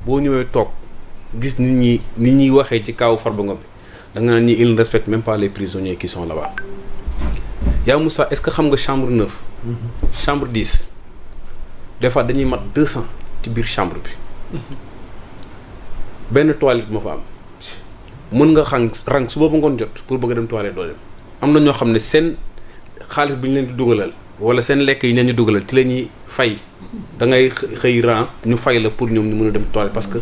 boo ñëwee toog gis nit ñi waxee ci kaw Farba Ngom bi da nga naan ñi il ne respecte même pas les prisonniers qui sont là-bas. yaa Moussa est-ce que xam nga chambre 9. chambre 10 des fois dañuy mat 200 ci biir chambre bi. benn toilette moo fa am. mën nga rang su boobu ngoon jot pour bëgg a dem toilette doo dem. am na ñoo xam ne seen xaalis bi ñu leen di dugalal wala seen lekk yi ñu leen di dugalal ci la ñuy fay da ngay xëy rang ñu fay la pour ñoom ñu mën a dem toilette parce que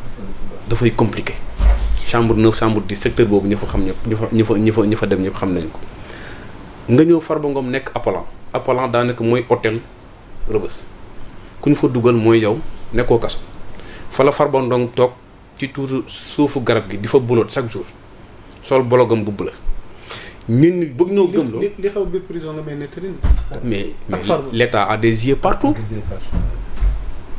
dafay compliqué. chambre 9 chambre 10 secteur boobu ñu fa xam ñëpp ñu fa dem ñëpp xam nañ ko. nga ñëw Farba Ngom nekk Appalan daanaka mooy hôtel Rebeuss ku ñu fa dugal mooy yow nekkoo kaso fa la Farba Ngom toog ci tuuti suufu garab gi di fa buloot chaque jour sol bologam bubb la ñun bëgg ñoo gëm loo li xew biir prison nga may nettali mais l'État a des yeux partout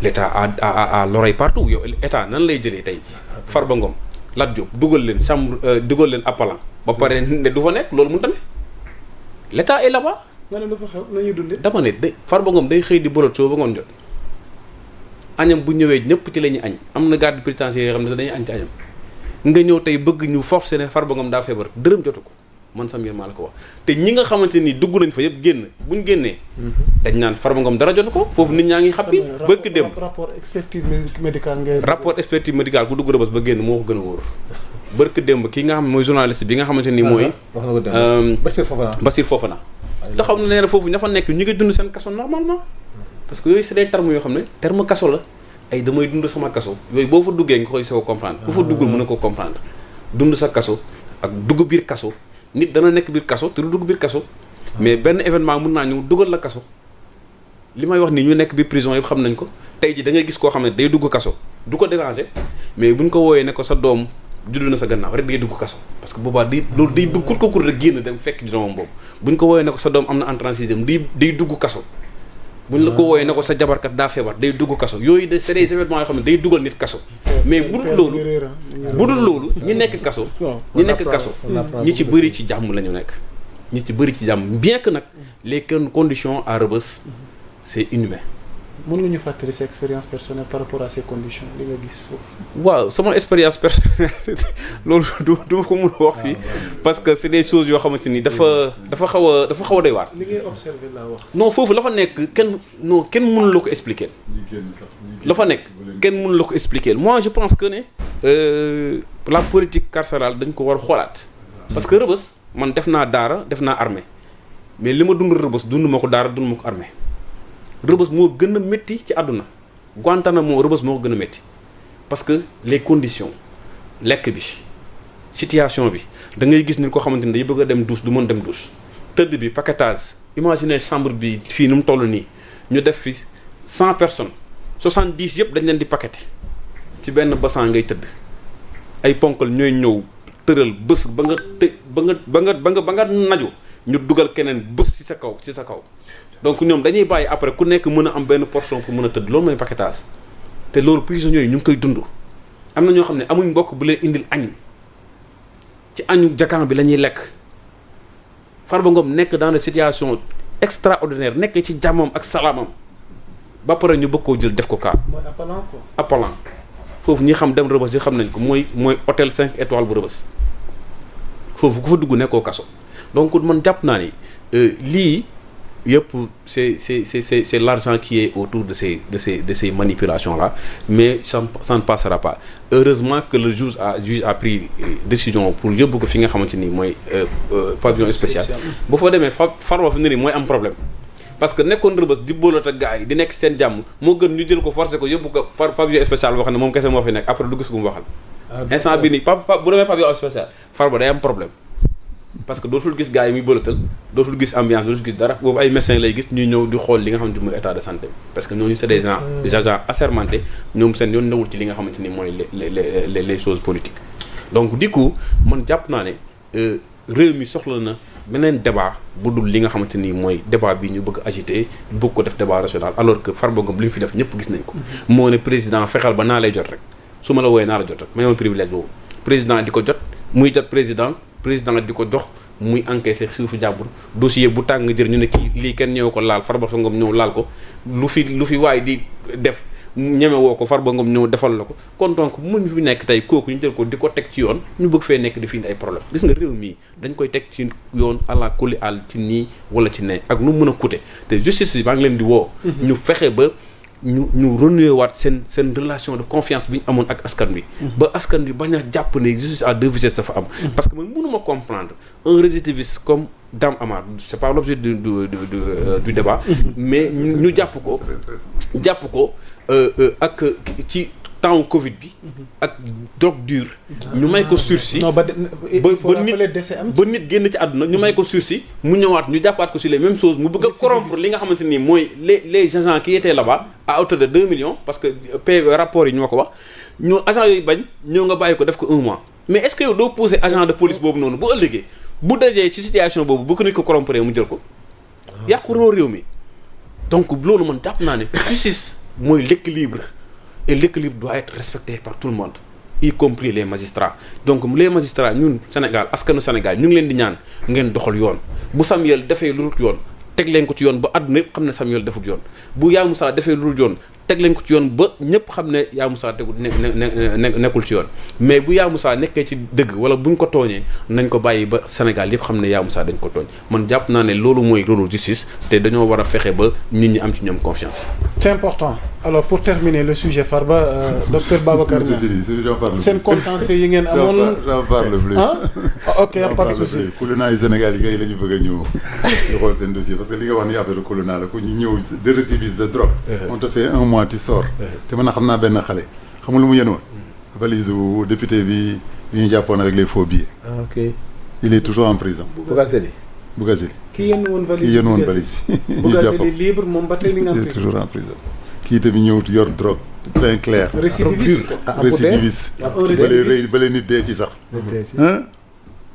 l'État a l'oreille partout yow État nan lay jëlee tey Farba Ngom Lat Diop dugal leen Appalan ba pare ne du fa nekk loolu mënut a ne l'État est là-bas. nga ne lu fa xew nañuy dundee. dama ne Farba Ngom day xëy di bolot soo ba ngoon jot añam bu ñëwee ñëpp ci la ñuy añ am na garde pénitentiaire yoo xam ne dañuy añ ci añam nga ñëw tey bëgg ñu forcer ne Farba Ngom daa feebar dërëm jotu ko man Samir maa la ko wax te ñi nga xamante ni dugg nañ fa yëpp génn buñ génnee. dañ naan Farba Ngom dara jotu ko foofu nit ñaa ngi xappi bëgg dem rapport expertise médicale ngay. rapport expertise médicale ku dugg Rebeuss ba génn moo ko gën a wóor. bërk démb ki nga xam mooy journaliste bi nga xamante ni mooy. wax na ko démb Bassir Fofana. taxaw na nee na foofu ña fa nekk ñu ngi dund seen kaso normalement. parce que yooyu c'est des termes yoo xam ne terme kaso la ay damay dund sama kaso yooyu boo fa duggee nga koy soo comprendre. ku fa duggul mën na ko comprendre. dund sa kaso ak dugg biir kaso nit dana nekk biir kaso te du dugg biir kaso. mais benn événement mën naa ñëw dugal la kaso. li may wax nii ñu nekk biir prison yëpp xam nañ ko tey ji da ngay gis koo xam ne day dugg kaso du ko déranger mais buñ ko wooyee ne ko sa doom. juddu na sa gannaaw rek day dugg kaso parce que boobaa loolu day bëgg kur rek génn dem fekk di doomam boobu buñ ko wooyee ne ko sa doom am na entrée en sixième day dugg kaso buñ la ko wooyee ne ko sa jabarkat daa feebar day dugg kaso yooyu de c'est des événements yoo xam ne day dugal nit kaso mais budul loolu ñi nekk kaso ñi ci bëri ci jàmm la ñu nekk ñi ci bëri ci jàmm bien que nag les conditions à Rebeuss c'est inhumain. mën nga ñu fàttali sa expérience personnelle par rapport à ces conditions li nga gis foofu. waaw sama expérience personnelle loolu du ma ko mën a wax fii parce que c'est des choses yoo xamante ni dafa xaw a doy waar. li ngay observer laa wax. non foofu la fa nekk kenn mënu la ko expliquer. la fa nekk kenn mënu la ko expliquer moi je pense que ne la politique carcérale dañ ko war a xoolaat. parce que Rebeuss man def naa daara def naa armée mais li ma dund Rebeuss dund ma ko daara dund ma ko armée. Rebeuss moo gën a métti ci àdduna Guantanamo Rebeuss moo ko gën a métti parce que les conditions lekk bi situation bi da ngay gis ni ko xamante ni day bëgg a dem douche du mën dem douche tëdd bi paquetage imaginez chambre bi fii nu mu toll nii ñu def fi 100 personnes 70 yëpp dañ leen di paqueté ci benn bassin ngay tëdd ay ponkal ñooy ñëw tëral bés ba nga naju ñu dugal keneen bés ci sa kaw donc ñoom dañuy bàyyi après ku nekk mën a am benn portion pour mën a tëdd loolu mooy paquetage te loolu prisonniers yi ñu ngi koy dund am na ñoo xam ne amuñ mbokk bu leen indil añ ci añu jakan bi la ñuy lekk Farba Ngom nekk dans des situations extraordinaires nekk ci jàmmam ak salaamam ba pare ñu bëgg koo jël def ko kaa. mooy Appalan quoi. Appalan foofu ñi xam dem Rebeuss yi xam nañ ko mooy hôtel 5 étoiles bu Rebeuss foofu ku fa dugg nekkoo kaso donc man jàpp naa ni lii. yëpp c'est l'argent qui est autour de ces manipulations là mais ça ne passera pas heureusement que le juge a pris décision pour yóbbu ko fi nga xamante ni mooy pavillon spécial bu fa demee Farba fi ne ni mooy am problème parce que nekkoon Rebeuss di booloo ak gars yi di nekk seen jàmm moo gën ñu jël ko forcer ko yóbbu ko pavillon spécial boo xam ne moom kese moo fi nekk après du gis gu mu waxal instant bi nii bu demee pavillon spécial Farba day am problème parce que dootul gis gars yi muy bëlatal dootul gis ambiance dootul gis dara boobu ay médecins lay gis ñuy ñëw di xool li nga xamante ni mooy état de santé parce que ñooñu c'est des agents assermentés ñoom seen yoon newul ci li nga xamante ni mooy les choses politiques donc du coup man jàpp naa ne réew mi soxla na beneen débat bu dul li nga xamante ni mooy débat bi ñu bëgg agiter bëgg ko def débat national alors que Farba Ngom li mu fi def ñëpp gis nañ ko moo ne président fexeel ba naa lay jot rek su ma la wooyee naa la jot rek ma yoon privilège boobu président di ko jot muy jot président di ko jox muy encaissé suufu jàmbur dossier bu tàng jër ñu ne kii lii kenn ñëw ko laal Farba Ngom ñëw laal ko lu fi waay di def ñeme woo ko Farba Ngom ñëw defal la ko kon donc mu ñu fi nekk tey kooku ñu jël ko di ko teg ci yoon ñu bëgg fee nekk di fi indi ay problème gis nga réew mii dañ koy teg ci yoon àla kulli àll ci nii wala ci ne ak nu mën a coûter te justice yi maa ngi leen di woo ñu fexe ba ñu renouer waat seen relation de confiance bi ñu amoon ak askan bi ba askan bi bañ a jàpp ne justice à deux vitesses dafa am parce que man mënuma comprendre un récidiviste comme Dame Amar c'est pas l'objet du débat mais ñu jàpp ko ak ci temps Covid bi ak drogue dure ñu may ko sursis ba nit génn ci àdduna ñu may ko sursis mu ñëwaat ñu jàppaat ko sur les mêmes choses mu bëgg a corrompre li nga xamante ni mooy les agents qui étaient là-bas à hauteur de 2 millions parce que rapport yi ñoo ko wax ñoo agents yooyu bañ ñëw nga bàyyi ko def ko 1 mois mais est-ce que yow doo poser agent de police boobu noonu bu ëllëgee bu dajee ci situation boobu bu ko nit ko corrompre mu jël ko yàqu réew mi donc loolu man jàpp naa ne justice mooy l'équilibre et l'équilibre doit être respecté par tout le monde y compris les magistrats donc les magistrats ñun Sénégal askanu Sénégal ñu ngi leen di ñaan ngeen doxal yoon bu Samuel defee lu dul yoon teg leen ko ci yoon ba àdduna yëpp xam ne Samuel defut yoon bu Yaa Moussa defee lu dul yoon teg leen ko ci yoon ba ñëpp xam ne Yaa Moussa nekkul ci yoon mais bu Yaa Moussa nekkee ci dëgg wala buñ ko tooñee nañ ko bàyyi ba Sénégal yëpp xam ne Yaa Moussa dañ ko tooñ man jàpp naa ne loolu mooy rôle justice te dañoo war a fexe ba nit ñi am ci ñoom confiance. C'est important alors pour terminer le sujet Farba docteur Babacar Niang seen contentieux yi ngeen amoon j'en parle plus ok y a pas de souci Kuluna yi Sénégal yi kay la ñu bëgg a ñëw ñu xool seen dossier parce que li nga wax ni affaire Kuluna la ko ñu ñëw de récidiviste de drogue on te fait 1 mois tu sors te man xam naa benn xale xamul lu mu yéen woon valise u député bi ñu jàppoon avec les faux billets ok il est toujours en prison Bougazeli kii yéen woon valise ñu jàpp libre moom ba tey li nga il est toujours en prison kii tamit ñëw yor drogue plein clair récidiviste bale nit dee ci sax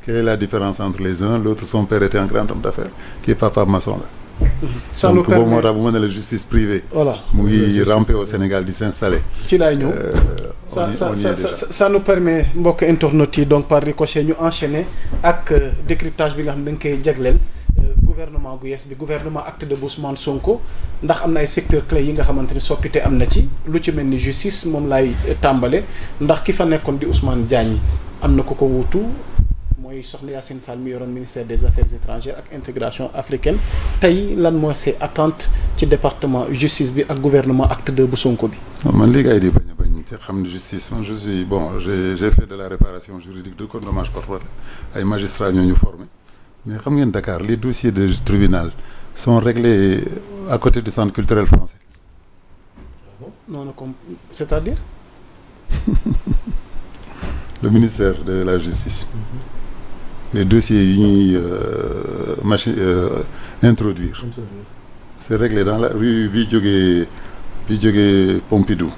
quelle est la différence entre les uns l'autre son père était un grand homme d'affaires qui est papa maçon la donc boobu moo tax bu ma ne la justice privée voilà mu ngi ramper au Sénégal di s'installer ci laay ñëw ça nous permet mbokk internautes yi donc par ricochet ñu enchaîner ak décryptage bi nga xam ne da nga koy jagleel gouvernement gu yes bi gouvernement acte de Ousmane Sonko ndax am na ay secteurs clés yi nga xamante ni soppite am na ci lu ci mel ni justice moom laay tàmbale ndax ki fa nekkoon di Ousmane Diagne am na ko wuutu mooy soxna Yacine Fall mi yoroon ministère des affaires étrangères ak intégration africaine tey lan mooy ses attentes ci département justice bi ak gouvernement acte 2 bu Sonko bi. man léegi ay di bañ te xam ne justice man je suis j'ai fait de la réparation juridique de dommage corporel ay magistrats ñoo ñu formé mais xam ngeen Dakar les dossiers de tribunal sont réglés à côté du centre culturel français. non non comme c'est-à-dire. le ministère de la justice. les dossiers yi ñuy introduire. c'est réglé dans la rue bi jógee Pompidou.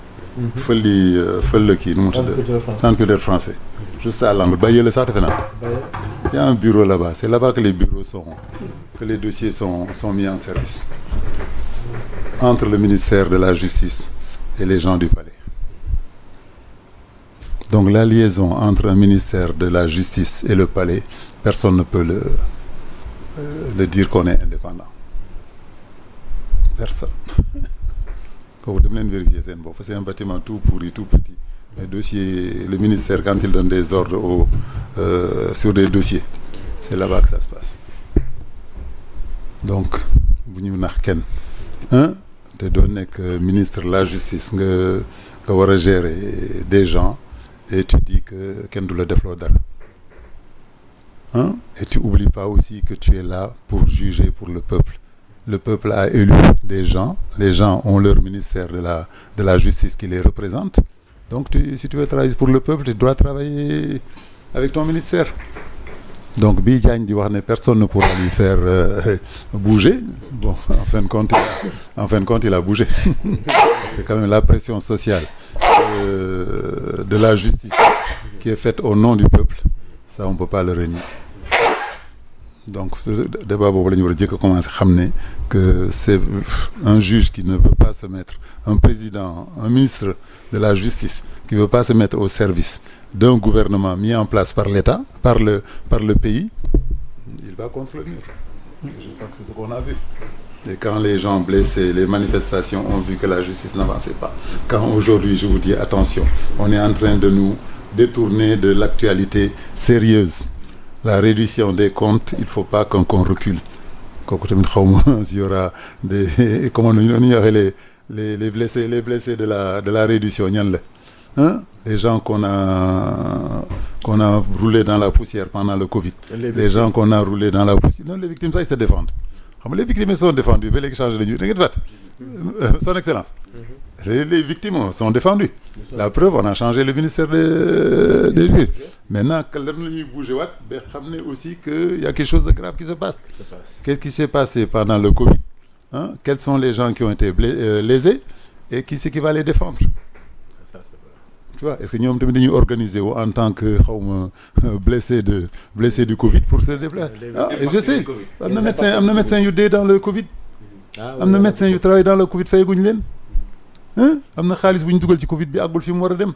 fël kii nu mu tudd centre culturel français. juste à l'angle ba yële sax defe naa. il y a un bureau là-bas c'est là-bas que les bureaux que les dossiers sont mis en service entre le ministère de la justice et les gens du palais. Donc la liaison entre un ministère de la justice et le palais, personne ne peut le dire qu'on est indépendant. Personne. Kooku dem leen vérifier seen bopp c'est un bâtiment tout pourri tout petit. Les dossiers, le ministère quand il donne des ordres sur des dossiers, c'est là-bas que ça se passe. Donc bu ñu nax kenn te doo nekk ministre de la justice nga war a gérer des gens et tu dis que kenn du la defloo dara et tu oublies pas aussi que tu es là pour juger pour le peuple. Le peuple a élu des gens, les gens ont leur ministère de la justice qui les représente. Donc si tu veux travailler pour le peuple, tu dois travailler avec ton ministère. Donc Bi Diagne di wax ne personne ne pourra lui faire bouger. Bon, en fin de compte, il a bougé. Parce que quand même la pression sociale de la justice qui est faite au nom du peuple, ça on peut pas le renier. Donc ce débat boobu la ñu war a jëkk a commencer xam ne que c'est un juge qui ne peut pas se mettre, un président, un ministre de la justice qui ne veut pas se mettre au service d'un gouvernement mis en place par l'État, par le pays, il va contre le mur. Je crois que c'est ce qu'on a vu. Et quand les gens blessés, les manifestations ont vu que la justice n'avançait pas. Quand aujourd'hui, je vous dis attention, on est en train de nous détourner de l'actualité sérieuse. La reddition des comptes, il ne faut pas qu'on recule. Il y aura des, comment on y les blessés de la reddition. Hein? Les gens qu'on a roulés dans la poussière pendant le Covid. Les gens qu'on a roulés dans la poussière. Non, les victimes, ça, ils se défendent. Les victimes sont défendues. Son Excellence. Les victimes sont défendues. La preuve, on a changé le ministère des juges. Maintenant, quand nous bougeons, on aussi qu'il y a quelque chose de grave qui se passe. Qu'est-ce qui s'est passé pendant le Covid? Hein? Quels sont les gens qui ont été lésés et qui c'est qui va les défendre? Tu vois, est-ce que nous sommes organisés en tant que blessés du Covid pour se déplacer? Et je sais, il y a des médecins qui sont dans le Covid. Il y a des médecins qui travaillent dans le Covid. Il y a des gens qui ont le Covid.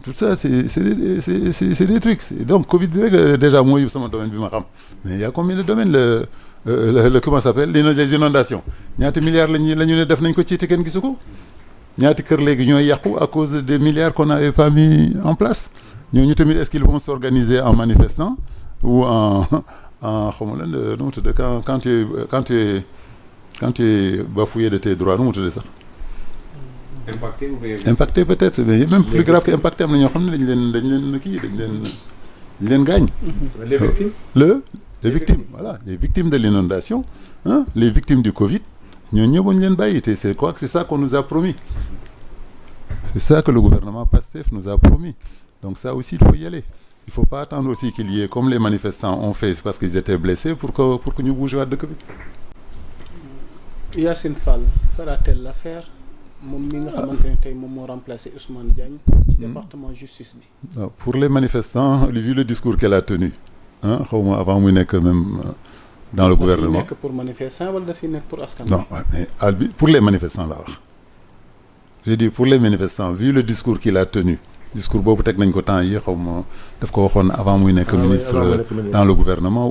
Tout ça, c'est des trucs. Donc, Covid, déjà, moi, c'est mon domaine. Mais il y a combien de domaines comment ça s'appelle? Les inondations. Il y a des milliards qui sont ñaati kër léegi ñooy yàqu à cause des milliards qu'on n'avait pas mis en place. Ñooñu tamit est-ce qu'ils vont s'organiser en manifestant ou en xamu leen nu mu tudd quand tu es bafoué de tes droits nu mu tudd sax. Impacté ou bien. Impacté peut-être mais même plus grave que impacté am na ñoo xam ne dañ leen gaañ. Les victimes. Les victimes, voilà, les victimes de l'inondation, hein, les victimes du Covid. C'est quoi? C'est ça qu'on nous a promis. C'est ça que le gouvernement PASTEF nous a promis. Donc ça aussi, il faut y aller. Il ne faut pas attendre aussi qu'il y ait, comme les manifestants ont fait, parce qu'ils étaient blessés, pour que nous bougions de Covid. Yacine Fall fera-t-elle l'affaire? Moom mi nga xamante ne tey moom moo remplacé Ousmane Diagne ci département justice bi. Pour les manifestants, vu le discours qu'elle a tenu, hein, avant muy nekk même dans le gouvernement. Dafi nekk pour manifestants wala dafi nekk pour askan. Non, mais pour les manifestants là. J'ai dit pour les manifestants, vu le discours qu'il a tenu, discours boobu teg nañ ko temps yi xaw ma daf ko waxoon avant muy nekk ministre dans le gouvernement.